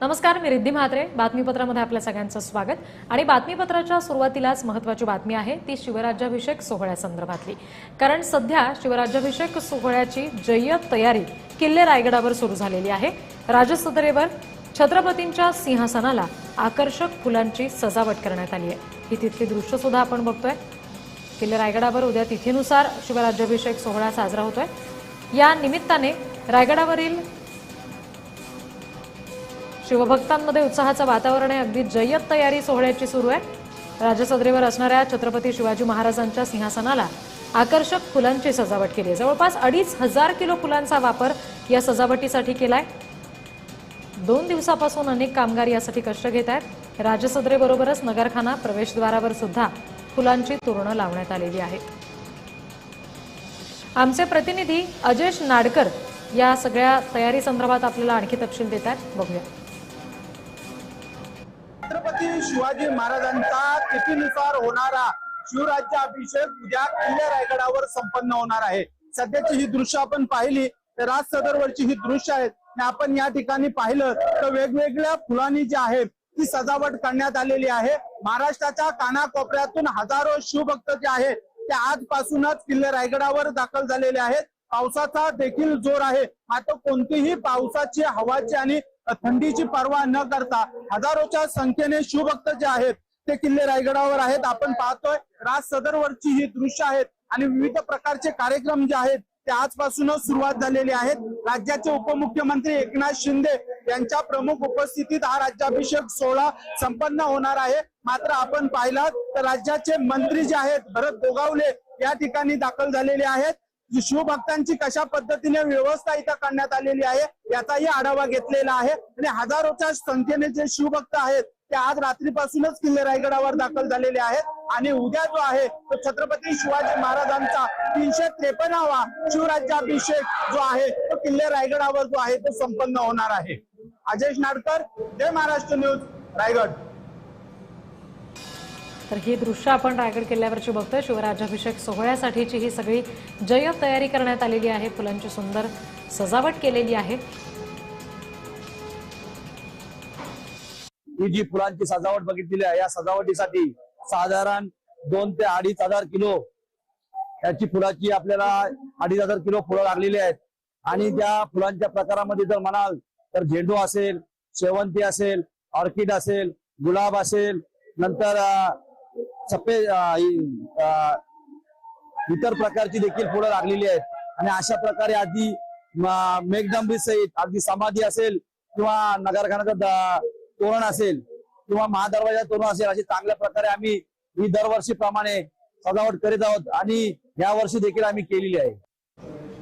नमस्कार, मी रिद्धी म्हात्रे. बातमीपत्रामध्ये आपल्या सगळ्यांचं स्वागत. आणि बातमीपत्राच्या सुरुवातीलाच महत्त्वाची बातमी आहे ती शिवराज्याभिषेक सोहळ्यासंदर्भातली. कारण सध्या शिवराज्याभिषेक सोहळ्याची जय्यत तयारी किल्ले रायगडावर सुरू झालेली आहे. राजसदरेवर छत्रपतींच्या सिंहासनाला आकर्षक फुलांची सजावट करण्यात आली आहे. ही तिथली दृश्य सुद्धा आपण बघतोय. किल्ले रायगडावर उद्या तिथीनुसार शिवराज्याभिषेक सोहळा साजरा होतोय. या निमित्ताने रायगडावरील शिवभक्तांमध्ये उत्साहाचं वातावरण आहे. अगदी जय्यत तयारी सोहळ्याची सुरू आहे. राजसदरेवर असणाऱ्या छत्रपती शिवाजी महाराजांच्या सिंहासनाला आकर्षक फुलांची सजावट केली आहे. जवळपास 2,500 किलो फुलांचा वापर या सजावटीसाठी केलाय. 2 दिवसापासून अनेक कामगार यासाठी कष्ट घेत आहेत. राजसदरेबरोबरच नगरखाना प्रवेशद्वारावर सुद्धा फुलांची तोरणं लावण्यात आलेली आहेत. आमचे प्रतिनिधी अजेश नाडकर या सगळ्या तयारी संदर्भात आपल्याला आणखी तपशील देत आहेत. बघूया. छत्रपती शिवाजी महाराजांचा तिथीनुसार होणारा शिवराज्याभिषेक उद्या किल्ले रायगडावर संपन्न होणार आहे. सध्याची ही दृश्य आपण पाहिली तर राजसदरवरची ही दृश्य आहेत. आपण या ठिकाणी पाहिलं तर वेगवेगळ्या फुलांनी जी आहे ती सजावट करण्यात आलेली आहे. महाराष्ट्राच्या कानाकोपऱ्यातून हजारो शिवभक्त जे आहेत ते आजपासूनच किल्ले रायगडावर दाखल झालेले आहेत. पावसाचा देखील जोर आहे, मात्र कोणतीही पावसाची, हवाची आणि थंडीची पर्वा न करता हजारोच्या संख्येने शिवभक्त जे आहेत ते किल्ले रायगडावर आहेत. आपण पाहतोय राजसदरवरची ही दृश्य आहेत आणि विविध प्रकारचे कार्यक्रम जे आहेत ते आजपासूनच सुरुवात झालेली आहेत. राज्याचे उपमुख्यमंत्री एकनाथ शिंदे यांच्या प्रमुख उपस्थितीत हा राज्याभिषेक सोहळा संपन्न होणार आहे. मात्र आपण पाहिलात तर राज्याचे मंत्री जे आहेत भरत गोगावले या ठिकाणी दाखल झालेले आहेत. शिवभक्तांची कशा पद्धतीने व्यवस्था इथं करण्यात आलेली आहे याचाही आढावा घेतलेला आहे. आणि हजारोच्या संख्येने जे शिवभक्त आहेत ते आज रात्रीपासूनच किल्ले रायगडावर दाखल झालेले आहेत. आणि उद्या जो आहे तो छत्रपती शिवाजी महाराजांचा 353वा शिवराज्याभिषेक जो आहे तो किल्ले रायगडावर जो आहे तो संपन्न होणार आहे. अजेश नाडकर, जय महाराष्ट्र न्यूज, रायगड. तर ही दृश्य आपण रायगड किल्ल्यावरची बघतोय. शिवराज्याभिषेक सोहळ्यासाठीची ही सगळी जय्यत तयारी करण्यात आलेली आहे. फुलांची सुंदर सजावट केलेली आहे. ही जी फुलांची सजावट बघितलेली आहे या सजावटीसाठी साधारण 2 ते 2,500 किलो याची फुलाची आपल्याला 2,500 किलो फुलं लागलेली आहेत. आणि त्या फुलांच्या प्रकारामध्ये जर म्हणाल तर झेंडू असेल, शेवंती असेल, ऑर्किड असेल, गुलाब असेल, नंतर सफेद इतर प्रकारची देखील फुलं लागलेली आहेत. आणि अशा प्रकारे आधी मेघडंबरी सहित अगदी समाधी असेल किंवा नगरखान्याचं तोरण असेल किंवा महादरवाजा तोरण असेल अशी चांगल्या प्रकारे आम्ही ही दरवर्षी प्रमाणे सजावट करीत आहोत आणि या वर्षी देखील आम्ही केलेली आहे.